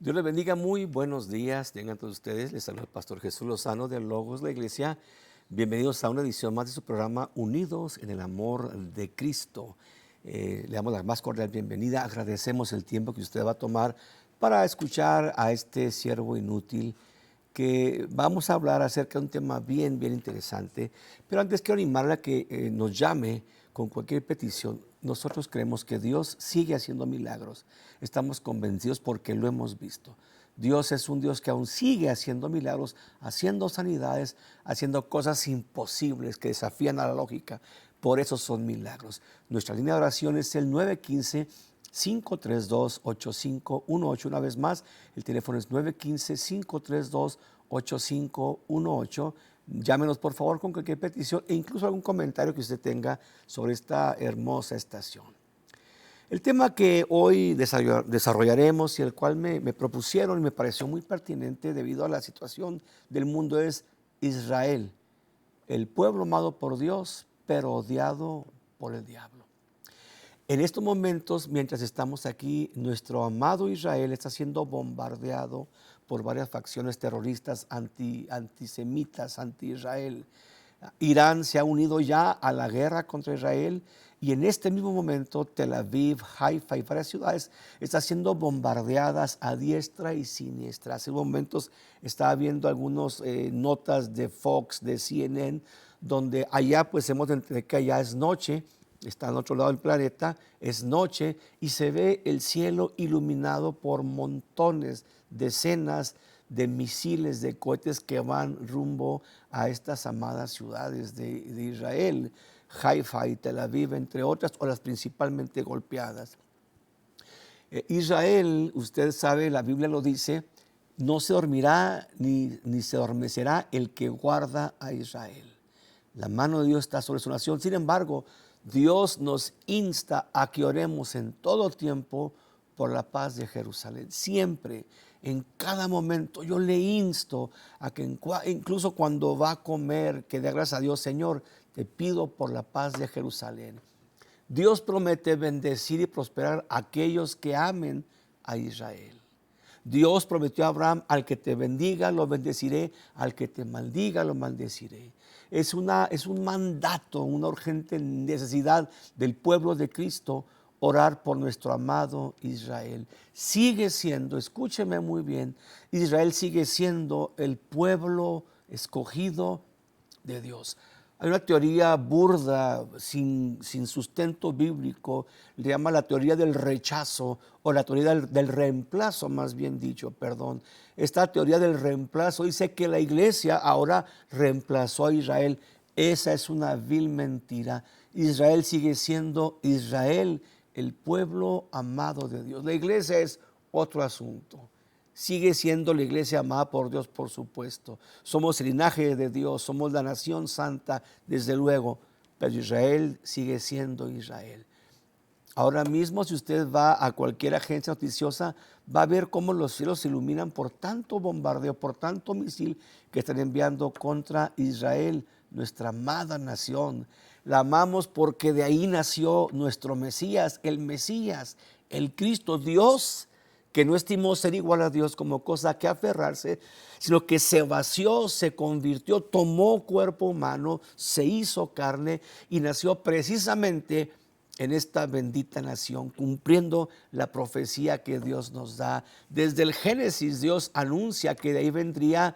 Dios les bendiga, muy buenos días. Tengan todos ustedes. Les saluda el pastor Jesús Lozano de Logos, la iglesia. Bienvenidos a una edición más de su programa Unidos en el Amor de Cristo. Le damos la más cordial bienvenida. Agradecemos el tiempo que usted va a tomar para escuchar a este siervo inútil que vamos a hablar acerca de un tema bien interesante. Pero antes quiero animarle a que nos llame con cualquier petición. Nosotros creemos que Dios sigue haciendo milagros. Estamos convencidos porque lo hemos visto. Dios es un Dios que aún sigue haciendo milagros, haciendo sanidades, haciendo cosas imposibles que desafían a la lógica. Por eso son milagros. Nuestra línea de oración es el 915-532-8518. Una vez más, el teléfono es 915-532-8518. Llámenos por favor con cualquier petición e incluso algún comentario que usted tenga sobre esta hermosa estación. El tema que hoy desarrollaremos y el cual me propusieron y me pareció muy pertinente debido a la situación del mundo es Israel, el pueblo amado por Dios, pero odiado por el diablo. En estos momentos, mientras estamos aquí, nuestro amado Israel está siendo bombardeado por varias facciones terroristas antisemitas, anti-Israel. Irán se ha unido ya a la guerra contra Israel y en este mismo momento Tel Aviv, Haifa y varias ciudades están siendo bombardeadas a diestra y siniestra. Hace momentos estaba viendo algunas notas de Fox, de CNN, donde allá pues hemos de entender que allá es noche, está al otro lado del planeta, es noche y se ve el cielo iluminado por montones, decenas de misiles, de cohetes que van rumbo a estas amadas ciudades de Israel, Haifa y Tel Aviv, entre otras, o las principalmente golpeadas. Israel, usted sabe, la Biblia lo dice, no se dormirá ni se adormecerá el que guarda a Israel. La mano de Dios está sobre su nación. Sin embargo, Dios nos insta a que oremos en todo tiempo por la paz de Jerusalén. Siempre, en cada momento, yo le insto a que incluso cuando va a comer, que dé gracias a Dios, Señor, te pido por la paz de Jerusalén. Dios promete bendecir y prosperar a aquellos que amen a Israel. Dios prometió a Abraham, al que te bendiga, lo bendeciré, al que te maldiga, lo maldeciré. Es un mandato, una urgente necesidad del pueblo de Cristo orar por nuestro amado Israel. Sigue siendo, escúcheme muy bien, Israel sigue siendo el pueblo escogido de Dios. Hay una teoría burda, sin sustento bíblico, le llama la teoría del rechazo o la teoría del reemplazo, más bien dicho, perdón. Esta teoría del reemplazo dice que la iglesia ahora reemplazó a Israel. Esa es una vil mentira. Israel sigue siendo Israel, el pueblo amado de Dios. La iglesia es otro asunto. Sigue siendo la iglesia amada por Dios, por supuesto. Somos el linaje de Dios, somos la nación santa, desde luego, pero Israel sigue siendo Israel. Ahora mismo, si usted va a cualquier agencia noticiosa, va a ver cómo los cielos se iluminan por tanto bombardeo, por tanto misil que están enviando contra Israel, nuestra amada nación. La amamos porque de ahí nació nuestro Mesías, el Cristo, Dios, que no estimó ser igual a Dios como cosa que aferrarse, sino que se vació, se convirtió, tomó cuerpo humano, se hizo carne y nació precisamente en esta bendita nación, cumpliendo la profecía que Dios nos da. Desde el Génesis, Dios anuncia que de ahí vendría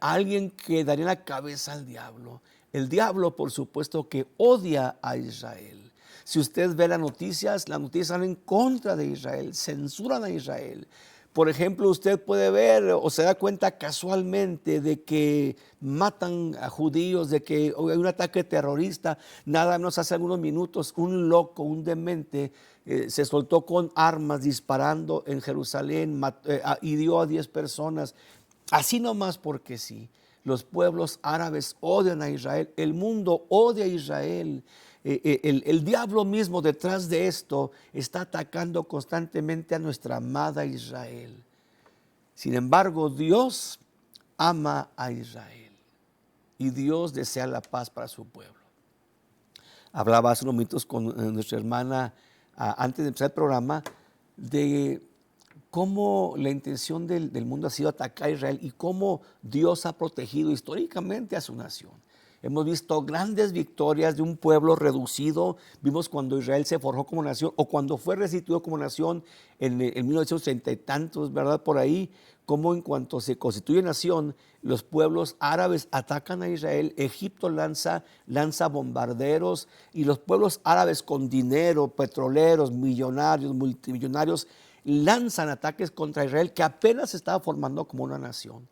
alguien que daría la cabeza al diablo. El diablo, por supuesto, que odia a Israel. Si usted ve las noticias van en contra de Israel, censuran a Israel. Por ejemplo, usted puede ver o se da cuenta casualmente de que matan a judíos, de que hay un ataque terrorista. Nada menos hace algunos minutos, un loco, un demente, se soltó con armas disparando en Jerusalén, hirió a 10 personas. Así nomás porque sí. Los pueblos árabes odian a Israel, el mundo odia a Israel. El diablo mismo detrás de esto está atacando constantemente a nuestra amada Israel. Sin embargo, Dios ama a Israel y Dios desea la paz para su pueblo. Hablaba hace unos minutos con nuestra hermana antes de empezar el programa de cómo la intención del mundo ha sido atacar a Israel y cómo Dios ha protegido históricamente a su nación. Hemos visto grandes victorias de un pueblo reducido. Vimos cuando Israel se forjó como nación o cuando fue restituido como nación en 1930 y tantos, ¿verdad? Por ahí, como en cuanto se constituye nación, los pueblos árabes atacan a Israel, Egipto lanza bombarderos y los pueblos árabes con dinero, petroleros, millonarios, multimillonarios, lanzan ataques contra Israel que apenas se estaba formando como una nación.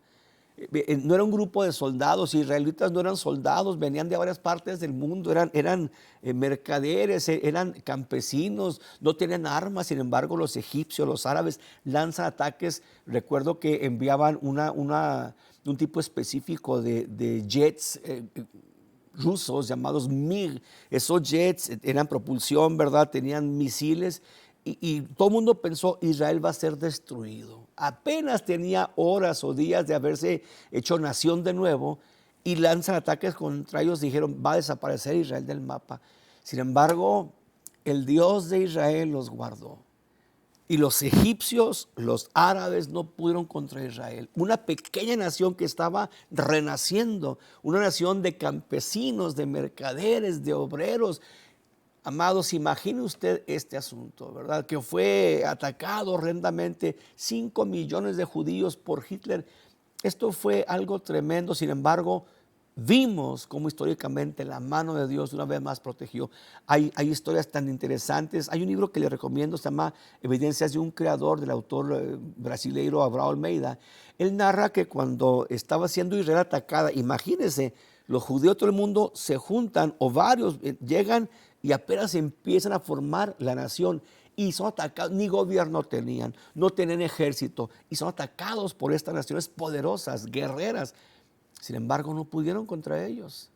No era un grupo de soldados, israelitas no eran soldados, venían de varias partes del mundo, eran mercaderes, eran campesinos, no tenían armas. Sin embargo, los egipcios, los árabes lanzan ataques. Recuerdo que enviaban un tipo específico de jets rusos llamados MiG. Esos jets eran propulsión, ¿verdad? Tenían misiles. Y todo el mundo pensó, Israel va a ser destruido. Apenas tenía horas o días de haberse hecho nación de nuevo y lanzan ataques contra ellos. Dijeron, va a desaparecer Israel del mapa. Sin embargo, el Dios de Israel los guardó. Y los egipcios, los árabes no pudieron contra Israel. Una pequeña nación que estaba renaciendo, una nación de campesinos, de mercaderes, de obreros. Amados, imagine usted este asunto, ¿verdad? Que fue atacado horrendamente 5 millones de judíos por Hitler. Esto fue algo tremendo. Sin embargo, vimos cómo históricamente la mano de Dios una vez más protegió. Hay historias tan interesantes. Hay un libro que le recomiendo, se llama Evidencias de un Creador, del autor brasileiro Abrão Almeida. Él narra que cuando estaba siendo Israel atacada, imagínense, los judíos, todo el mundo se juntan o varios llegan y apenas empiezan a formar la nación y son atacados, ni gobierno tenían, no tenían ejército y son atacados por estas naciones poderosas, guerreras. Sin embargo, no pudieron contra ellos.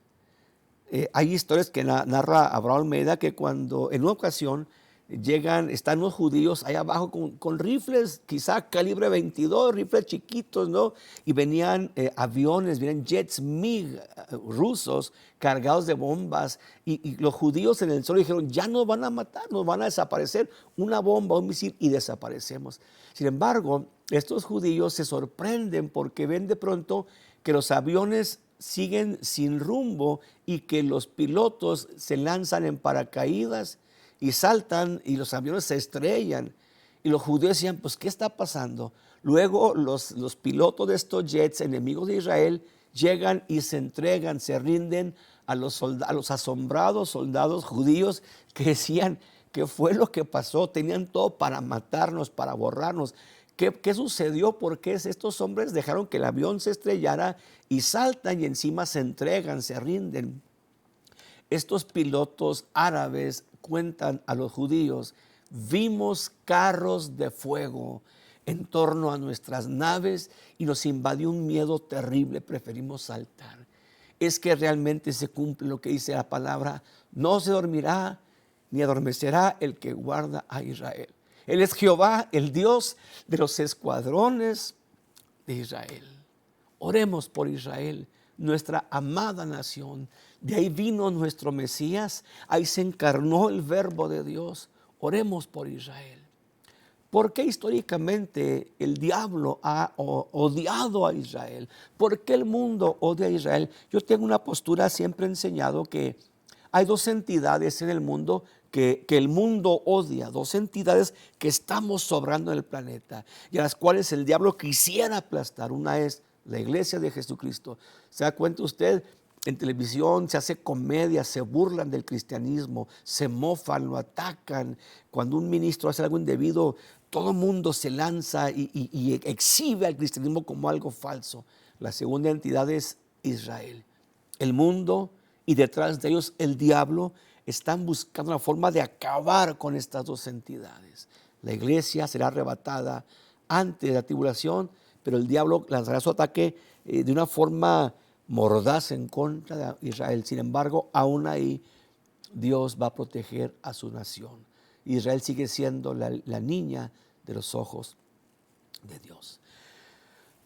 Hay historias que narra Abraham Almeida que cuando en una ocasión están los judíos ahí abajo con rifles, quizá calibre 22, rifles chiquitos, ¿no? Y venían aviones, venían jets MiG rusos cargados de bombas. Y los judíos en el suelo dijeron, ya nos van a matar, nos van a desaparecer. Una bomba, un misil y desaparecemos. Sin embargo, estos judíos se sorprenden porque ven de pronto que los aviones siguen sin rumbo y que los pilotos se lanzan en paracaídas y saltan y los aviones se estrellan. Y los judíos decían, pues, ¿qué está pasando? Luego los pilotos de estos jets enemigos de Israel llegan y se entregan, se rinden a los asombrados soldados judíos que decían, ¿qué fue lo que pasó? Tenían todo para matarnos, para borrarnos. ¿Qué sucedió? ¿Por qué estos hombres dejaron que el avión se estrellara y saltan y encima se entregan, se rinden? Estos pilotos árabes cuentan a los judíos, vimos carros de fuego en torno a nuestras naves y nos invadió un miedo terrible, preferimos saltar. Es que realmente se cumple lo que dice la palabra, no se dormirá ni adormecerá el que guarda a Israel. Él es Jehová, el Dios de los escuadrones de Israel. Oremos por Israel, nuestra amada nación. De ahí vino nuestro Mesías, ahí se encarnó el verbo de Dios. Oremos por Israel. ¿Por qué históricamente el diablo ha odiado a Israel? ¿Por qué el mundo odia a Israel? Yo tengo una postura, siempre he enseñado que hay dos entidades en el mundo que el mundo odia, dos entidades que estamos sobrando en el planeta y a las cuales el diablo quisiera aplastar. Una es la iglesia de Jesucristo. ¿Se da cuenta usted? En televisión se hace comedia, se burlan del cristianismo, se mofan, lo atacan. Cuando un ministro hace algo indebido, todo el mundo se lanza y exhibe al cristianismo como algo falso. La segunda entidad es Israel. El mundo y detrás de ellos el diablo están buscando la forma de acabar con estas dos entidades. La iglesia será arrebatada antes de la tribulación, pero el diablo lanzará su ataque de una forma mordaz en contra de Israel. Sin embargo, aún ahí Dios va a proteger a su nación. Israel sigue siendo la niña de los ojos de Dios.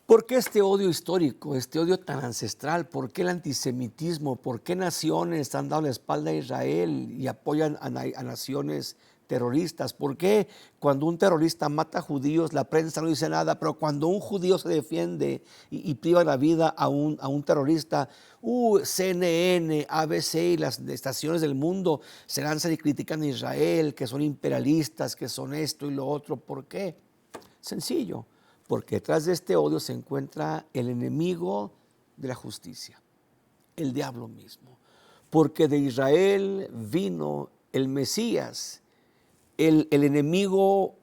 ¿Por qué este odio histórico, este odio tan ancestral? ¿Por qué el antisemitismo? ¿Por qué naciones han dado la espalda a Israel y apoyan a naciones terroristas. ¿Por qué? Cuando un terrorista mata a judíos, la prensa no dice nada, pero cuando un judío se defiende y priva la vida a un terrorista, CNN, ABC y las estaciones del mundo se lanzan y critican a Israel, que son imperialistas, que son esto y lo otro. ¿Por qué? Sencillo, porque detrás de este odio se encuentra el enemigo de la justicia, el diablo mismo. Porque de Israel vino el Mesías, el enemigo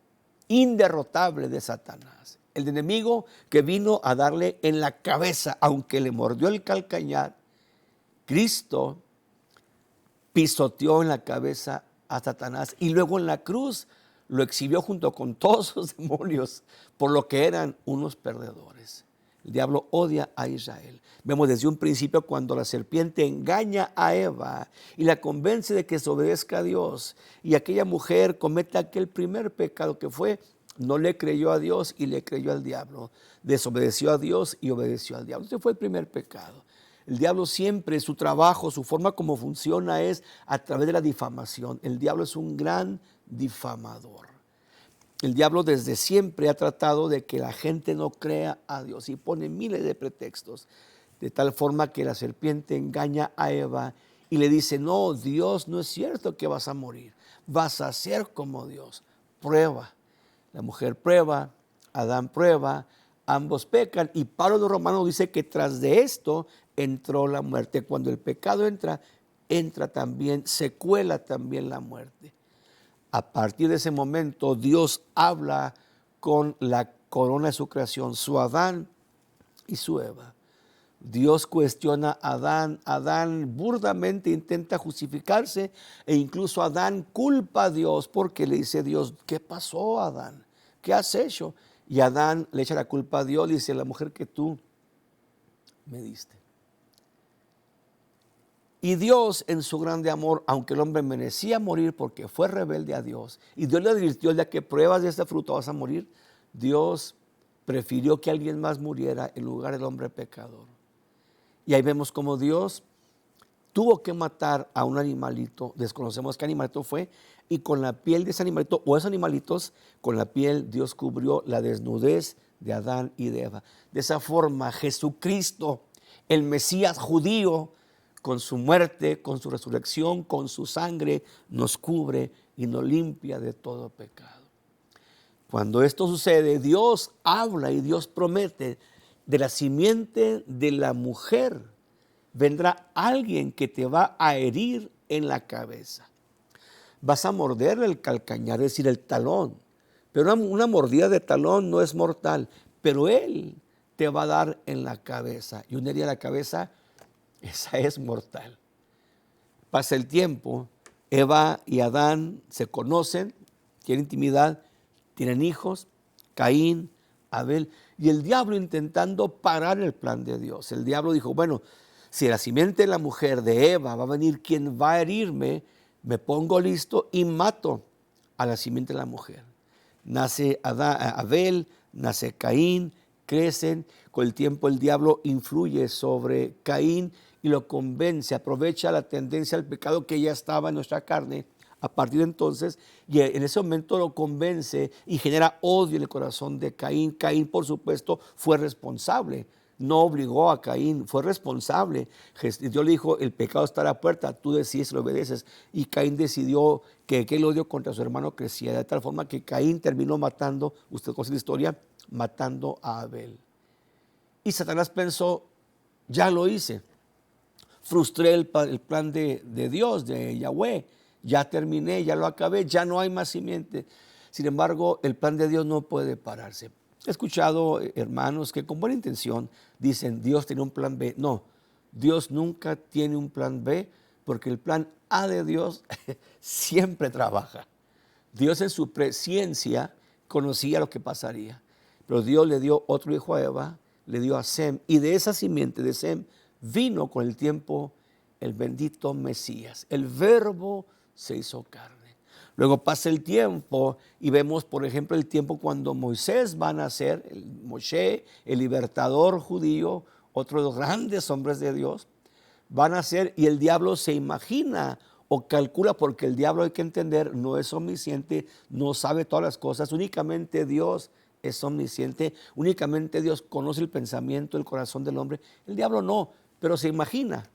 inderrotable de Satanás, el enemigo que vino a darle en la cabeza, aunque le mordió el calcañar. Cristo pisoteó en la cabeza a Satanás y luego en la cruz lo exhibió junto con todos sus demonios, por lo que eran unos perdedores. El diablo odia a Israel. Vemos desde un principio cuando la serpiente engaña a Eva y la convence de que se obedezca a Dios, y aquella mujer comete aquel primer pecado que fue, no le creyó a Dios y le creyó al diablo. Desobedeció a Dios y obedeció al diablo. Ese fue el primer pecado. El diablo siempre, su trabajo, su forma como funciona es a través de la difamación. El diablo es un gran difamador. El diablo desde siempre ha tratado de que la gente no crea a Dios y pone miles de pretextos, de tal forma que la serpiente engaña a Eva y le dice, no, Dios, no es cierto que vas a morir, vas a ser como Dios. Prueba. La mujer prueba, Adán prueba, ambos pecan, y Pablo de los Romanos dice que tras de esto entró la muerte. Cuando el pecado entra también, se cuela también la muerte. A partir de ese momento, Dios habla con la corona de su creación, su Adán y su Eva. Dios cuestiona a Adán. Adán burdamente intenta justificarse e incluso Adán culpa a Dios porque le dice Dios, ¿qué pasó, Adán? ¿Qué has hecho? Y Adán le echa la culpa a Dios, le dice, la mujer que tú me diste. Y Dios, en su grande amor, aunque el hombre merecía morir porque fue rebelde a Dios, y Dios le advirtió, el día que pruebas de este fruto vas a morir, Dios prefirió que alguien más muriera en lugar del hombre pecador. Y ahí vemos cómo Dios tuvo que matar a un animalito, desconocemos qué animalito fue, y con la piel de ese animalito, o esos animalitos, con la piel Dios cubrió la desnudez de Adán y de Eva. De esa forma, Jesucristo, el Mesías judío, con su muerte, con su resurrección, con su sangre, nos cubre y nos limpia de todo pecado. Cuando esto sucede, Dios habla y Dios promete, de la simiente de la mujer vendrá alguien que te va a herir en la cabeza. Vas a morderle el calcañar, es decir, el talón. Pero una mordida de talón no es mortal, pero él te va a dar en la cabeza. Y una herida en la cabeza, esa es mortal. Pasa el tiempo, Eva y Adán se conocen, tienen intimidad, tienen hijos, Caín, Abel, y el diablo intentando parar el plan de Dios. El diablo dijo, bueno, si la simiente de la mujer de Eva va a venir quien va a herirme, me pongo listo y mato a la simiente de la mujer. Nace Abel, nace Caín, crecen. Con el tiempo el diablo influye sobre Caín y lo convence, aprovecha la tendencia al pecado que ya estaba en nuestra carne a partir de entonces, y en ese momento lo convence y genera odio en el corazón de Caín. Caín, por supuesto, fue responsable. No obligó a Caín, fue responsable. Dios le dijo, el pecado está a la puerta, tú decides si lo obedeces. Y Caín decidió que el odio contra su hermano crecía, de tal forma que Caín terminó matando, usted conoce la historia, matando a Abel. Y Satanás pensó, ya lo hice, frustré el plan de Dios, de Yahweh, ya terminé, ya lo acabé, ya no hay más simiente. Sin embargo, el plan de Dios no puede pararse. He escuchado hermanos que con buena intención dicen, Dios tiene un plan B. No, Dios nunca tiene un plan B, porque el plan A de Dios siempre trabaja. Dios en su presciencia conocía lo que pasaría, pero Dios le dio otro hijo a Eva, le dio a Sem, y de esa simiente de Sem vino con el tiempo el bendito Mesías. El Verbo se hizo carne. Luego pasa el tiempo y vemos, por ejemplo, el tiempo cuando Moisés va a nacer, Moshe, el libertador judío, otro de los grandes hombres de Dios, va a nacer y el diablo se imagina o calcula, porque el diablo, hay que entender, no es omnisciente, no sabe todas las cosas, únicamente Dios es omnisciente, únicamente Dios conoce el pensamiento, el corazón del hombre. El diablo no, pero se imagina.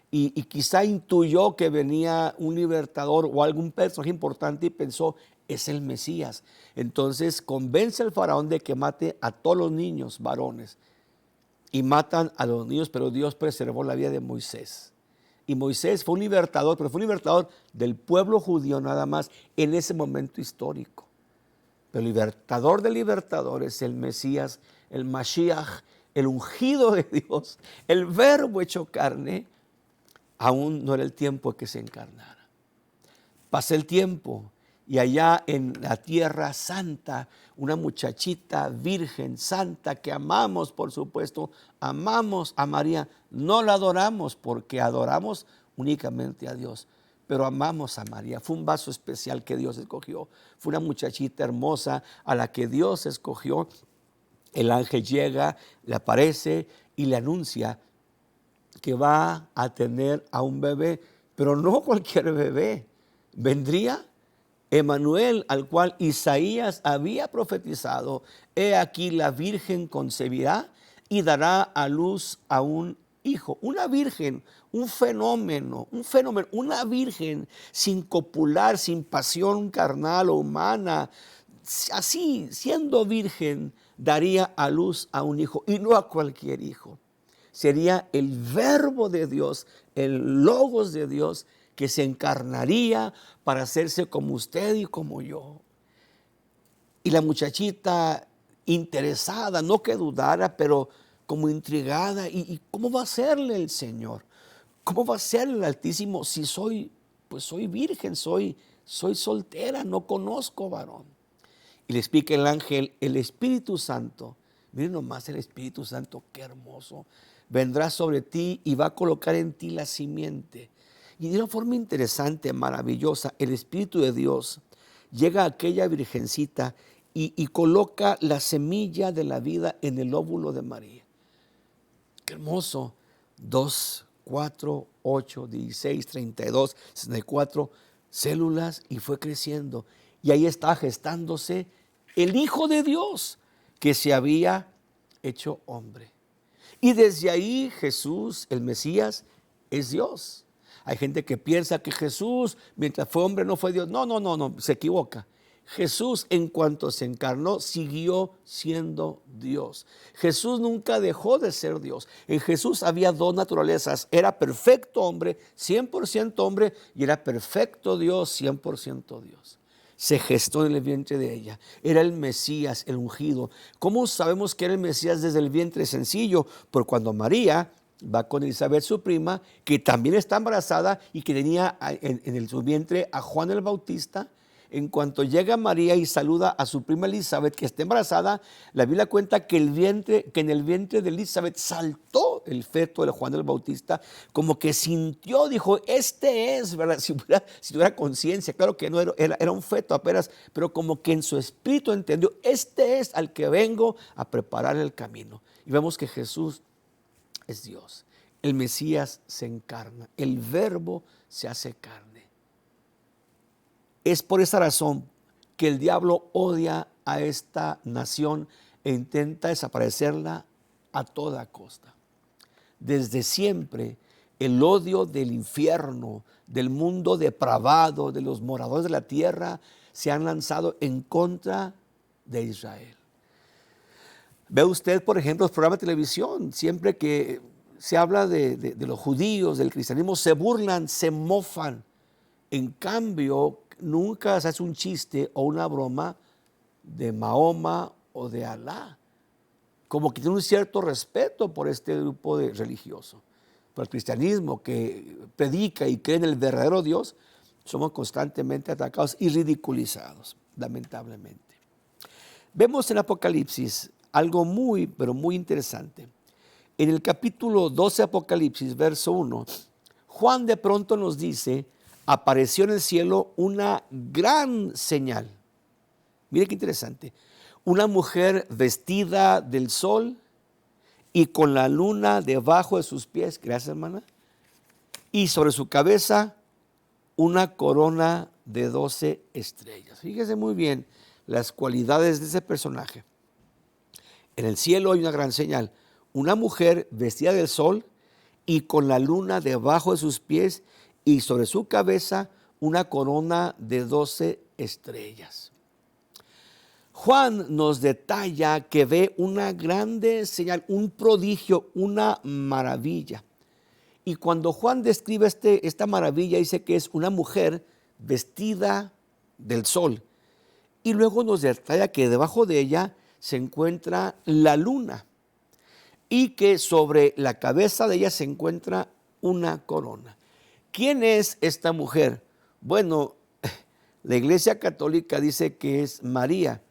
Y quizá intuyó que venía un libertador o algún personaje importante y pensó, es el Mesías. Entonces convence al faraón de que mate a todos los niños varones. Y matan a los niños, pero Dios preservó la vida de Moisés. Y Moisés fue un libertador, pero fue un libertador del pueblo judío nada más en ese momento histórico. Pero el libertador de libertadores, el Mesías, el Mashiach, el ungido de Dios, el verbo hecho carne, aún no era el tiempo de que se encarnara. Pasa el tiempo y allá en la tierra santa, una muchachita virgen santa que amamos, por supuesto, amamos a María. No la adoramos porque adoramos únicamente a Dios, pero amamos a María. Fue un vaso especial que Dios escogió. Fue una muchachita hermosa a la que Dios escogió. El ángel llega, le aparece y le anuncia que va a tener a un bebé, pero no cualquier bebé. Vendría Emanuel, al cual Isaías había profetizado. He aquí la virgen concebirá y dará a luz a un hijo. Una virgen, un fenómeno, una virgen sin copular, sin pasión carnal o humana, así, siendo virgen, daría a luz a un hijo, y no a cualquier hijo. Sería el verbo de Dios, el logos de Dios, que se encarnaría para hacerse como usted y como yo. Y la muchachita interesada, no que dudara, pero como intrigada, ¿y cómo va a serle el Señor? ¿Cómo va a ser el Altísimo si soy virgen, soy soltera, no conozco varón? Y le explica el ángel, el Espíritu Santo, miren nomás el Espíritu Santo, qué hermoso, vendrá sobre ti y va a colocar en ti la simiente. Y de una forma interesante, maravillosa, el Espíritu de Dios llega a aquella virgencita y coloca la semilla de la vida en el óvulo de María. Qué hermoso. 2, 4, 8, 16, 32, 64 células, y fue creciendo. Y ahí está gestándose el Hijo de Dios que se había hecho hombre. Y desde ahí Jesús, el Mesías, es Dios. Hay gente que piensa que Jesús, mientras fue hombre, no fue Dios. No, se equivoca. Jesús, en cuanto se encarnó, siguió siendo Dios. Jesús nunca dejó de ser Dios. En Jesús había dos naturalezas. Era perfecto hombre, 100% hombre, y era perfecto Dios, 100% Dios. Se gestó en el vientre de ella. Era el Mesías, el ungido. ¿Cómo sabemos que era el Mesías desde el vientre? Sencillo, porque cuando María va con Elizabeth, su prima, que también está embarazada y que tenía en su vientre a Juan el Bautista. En cuanto llega María y saluda a su prima Elizabeth, que está embarazada, la Biblia cuenta que en el vientre de Elizabeth saltó el feto de Juan el Bautista, como que sintió, dijo, este es, ¿verdad? Si tuviera conciencia, claro que no era un feto apenas, pero como que en su espíritu entendió, este es al que vengo a preparar el camino. Y vemos que Jesús es Dios. El Mesías se encarna, el Verbo se hace carne. Es por esa razón que el diablo odia a esta nación e intenta desaparecerla a toda costa. Desde siempre, el odio del infierno, del mundo depravado, de los moradores de la tierra, se han lanzado en contra de Israel. Ve usted, por ejemplo, los programas de televisión, siempre que se habla de los judíos, del cristianismo, se burlan, se mofan. En cambio, nunca se hace un chiste o una broma de Mahoma o de Alá. Como que tiene un cierto respeto por este grupo de religioso. Por el cristianismo que predica y cree en el verdadero Dios, somos constantemente atacados y ridiculizados, lamentablemente. Vemos en Apocalipsis algo muy, pero muy interesante. En el capítulo 12 de Apocalipsis, verso 1, Juan de pronto nos dice, apareció en el cielo una gran señal. Mire qué interesante. Una mujer vestida del sol y con la luna debajo de sus pies. Gracias, hermana. y sobre su cabeza una corona de 12 estrellas. Fíjese muy bien las cualidades de ese personaje. En el cielo hay una gran señal, una mujer vestida del sol y con la luna debajo de sus pies y sobre su cabeza una corona de 12 estrellas. Juan nos detalla que ve una grande señal, un prodigio, una maravilla. Y cuando Juan describe esta maravilla, dice que es una mujer vestida del sol. Y luego nos detalla que debajo de ella se encuentra la luna y que sobre la cabeza de ella se encuentra una corona. ¿Quién es esta mujer? Bueno, la Iglesia Católica dice que es María.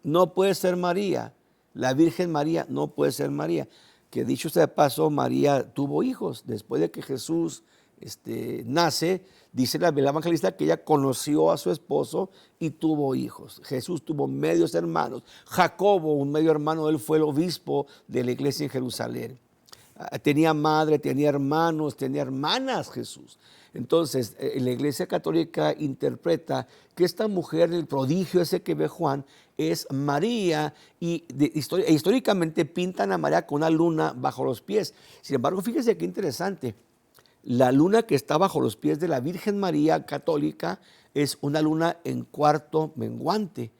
No puede ser María. La Virgen María no puede ser María. Que dicho sea de paso, María tuvo hijos. Después de que Jesús nace, dice la evangelista que ella conoció a su esposo y tuvo hijos. Jesús tuvo medios hermanos. Jacobo, un medio hermano de él, fue el obispo de la iglesia en Jerusalén. Tenía madre, tenía hermanos, tenía hermanas Jesús. Entonces, la Iglesia Católica interpreta que esta mujer, el prodigio ese que ve Juan, es María y históricamente pintan a María con una luna bajo los pies. Sin embargo, fíjese qué interesante. La luna que está bajo los pies de la Virgen María católica es una luna en cuarto menguante.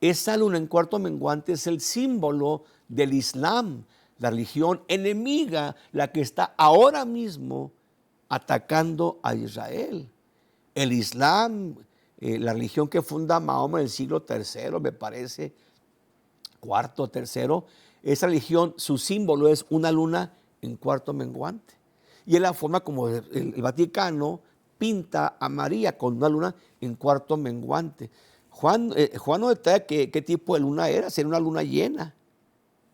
Esa luna en cuarto menguante es el símbolo del Islam, la religión enemiga, la que está ahora mismo atacando a Israel. El Islam, la religión que funda Mahoma en el siglo III, me parece, cuarto, tercero, esa religión, su símbolo es una luna en cuarto menguante. Y es la forma como el Vaticano pinta a María con una luna en cuarto menguante. Juan no detalla qué tipo de luna era, si era una luna llena,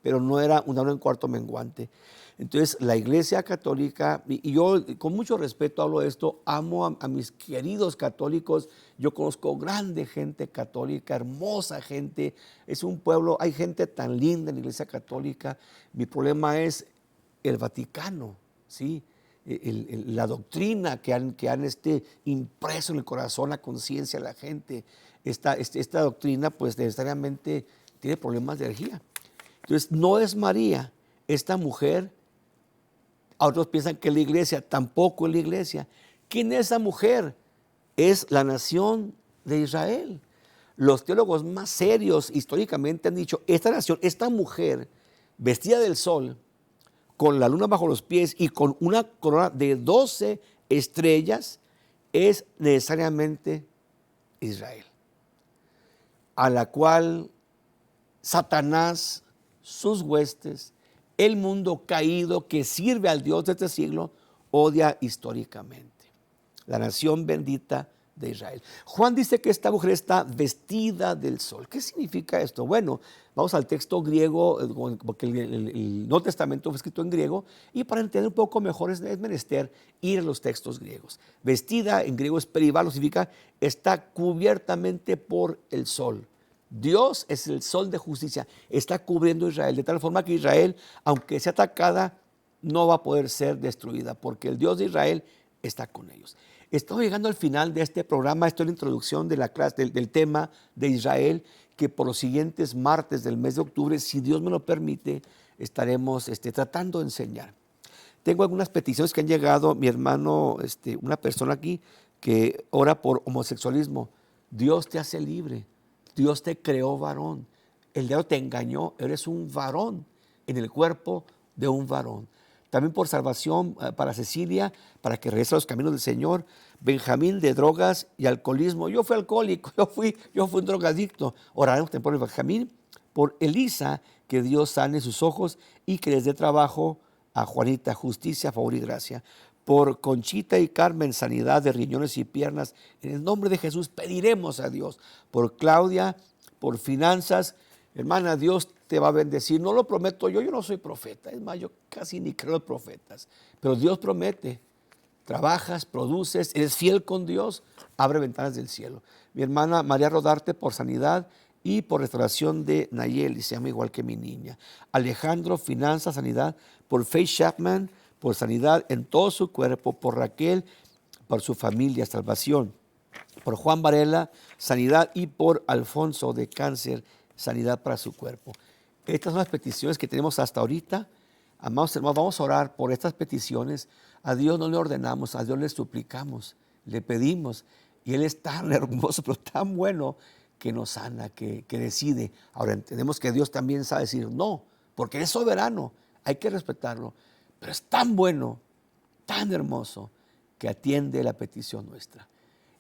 pero no era una luna en cuarto menguante. Entonces, la Iglesia Católica, y yo con mucho respeto hablo de esto, amo a mis queridos católicos. Yo conozco grande gente católica, hermosa gente. Es un pueblo, hay gente tan linda en la Iglesia Católica. Mi problema es el Vaticano, ¿sí? La doctrina que han impreso en el corazón, la conciencia de la gente. Esta doctrina, pues necesariamente tiene problemas de herejía. Entonces, no es María, esta mujer. Otros piensan que es la iglesia, tampoco es la iglesia. ¿Quién es esa mujer? Es la nación de Israel. Los teólogos más serios históricamente han dicho, esta nación, esta mujer vestida del sol, con la luna bajo los pies y con una corona de 12 estrellas, es necesariamente Israel, a la cual Satanás, sus huestes, el mundo caído que sirve al Dios de este siglo, odia históricamente. La nación bendita de Israel. Juan dice que esta mujer está vestida del sol. ¿Qué significa esto? Bueno, vamos al texto griego, porque el Nuevo Testamento fue escrito en griego, y para entender un poco mejor es menester ir a los textos griegos. Vestida en griego es peribalo, significa está cubiertamente por el sol. Dios es el sol de justicia, está cubriendo a Israel, de tal forma que Israel, aunque sea atacada, no va a poder ser destruida, porque el Dios de Israel está con ellos. Estamos llegando al final de este programa. Esto es la introducción de la clase, del tema de Israel, que por los siguientes martes del mes de octubre, si Dios me lo permite, estaremos tratando de enseñar. Tengo algunas peticiones que han llegado. Mi hermano, una persona aquí que ora por homosexualismo. Dios te hace libre. Dios te creó varón. El diablo te engañó. Eres un varón en el cuerpo de un varón. También por salvación para Cecilia, para que regrese a los caminos del Señor. Benjamín, de drogas y alcoholismo. Yo fui alcohólico, yo fui un drogadicto. Oraremos por Benjamín. Por Elisa, que Dios sane sus ojos y que les dé trabajo a Juanita, justicia, favor y gracia. Por Conchita y Carmen, sanidad de riñones y piernas. En el nombre de Jesús pediremos a Dios. Por Claudia, por finanzas. Hermana, Dios te va a bendecir. No lo prometo yo no soy profeta. Es más, yo casi ni creo en profetas. Pero Dios promete. Trabajas, produces, eres fiel con Dios, abre ventanas del cielo. Mi hermana María Rodarte por sanidad y por restauración de Nayeli, se llama igual que mi niña. Alejandro, finanzas, sanidad. Por Faith Chapman, por sanidad en todo su cuerpo, por Raquel, por su familia, salvación, por Juan Varela, sanidad, y por Alfonso de cáncer, sanidad para su cuerpo. Estas son las peticiones que tenemos hasta ahorita. Amados hermanos, vamos a orar por estas peticiones. A Dios no le ordenamos, a Dios le suplicamos, le pedimos, y Él es tan hermoso, pero tan bueno, que nos sana, que decide. Ahora entendemos que Dios también sabe decir no, porque es soberano, hay que respetarlo, pero es tan bueno, tan hermoso, que atiende la petición nuestra.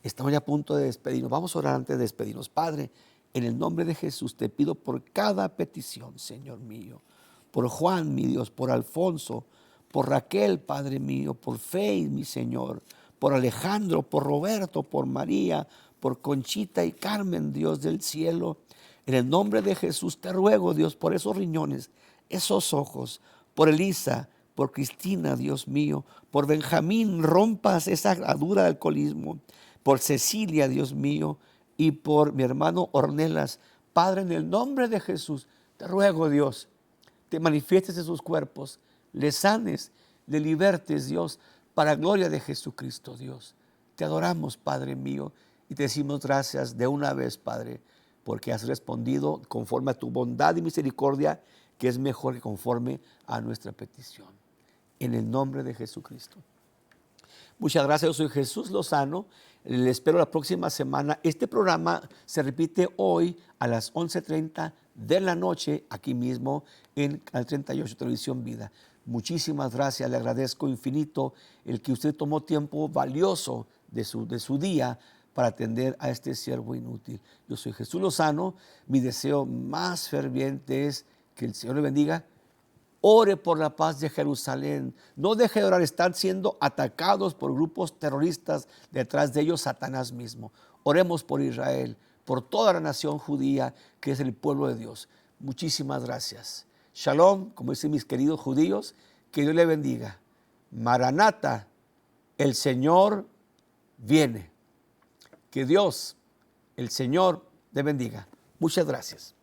Estamos ya a punto de despedirnos. Vamos a orar antes de despedirnos. Padre, en el nombre de Jesús te pido por cada petición, Señor mío, por Juan, mi Dios, por Alfonso, por Raquel, Padre mío, por Faith, mi Señor, por Alejandro, por Roberto, por María, por Conchita y Carmen, Dios del cielo. En el nombre de Jesús te ruego, Dios, por esos riñones, esos ojos, por Elisa, por Cristina, Dios mío, por Benjamín, rompas esa atadura de alcoholismo, por Cecilia, Dios mío, y por mi hermano Ornelas. Padre, en el nombre de Jesús, te ruego, Dios, te manifiestes en sus cuerpos, les sanes, les libertes, Dios, para gloria de Jesucristo, Dios. Te adoramos, Padre mío, y te decimos gracias de una vez, Padre, porque has respondido conforme a tu bondad y misericordia, que es mejor que conforme a nuestra petición. En el nombre de Jesucristo. Muchas gracias, yo soy Jesús Lozano. Les espero la próxima semana. Este programa se repite hoy a las 11:30 de la noche, aquí mismo en Canal 38 Televisión Vida. Muchísimas gracias, le agradezco infinito el que usted tomó tiempo valioso de su día para atender a este siervo inútil. Yo soy Jesús Lozano. Mi deseo más ferviente es que el Señor le bendiga. Ore por la paz de Jerusalén. No deje de orar. Están siendo atacados por grupos terroristas. Detrás de ellos Satanás mismo. Oremos por Israel, por toda la nación judía, que es el pueblo de Dios. Muchísimas gracias. Shalom, como dicen mis queridos judíos, que Dios le bendiga. Maranata, el Señor viene. Que Dios, el Señor, le bendiga. Muchas gracias.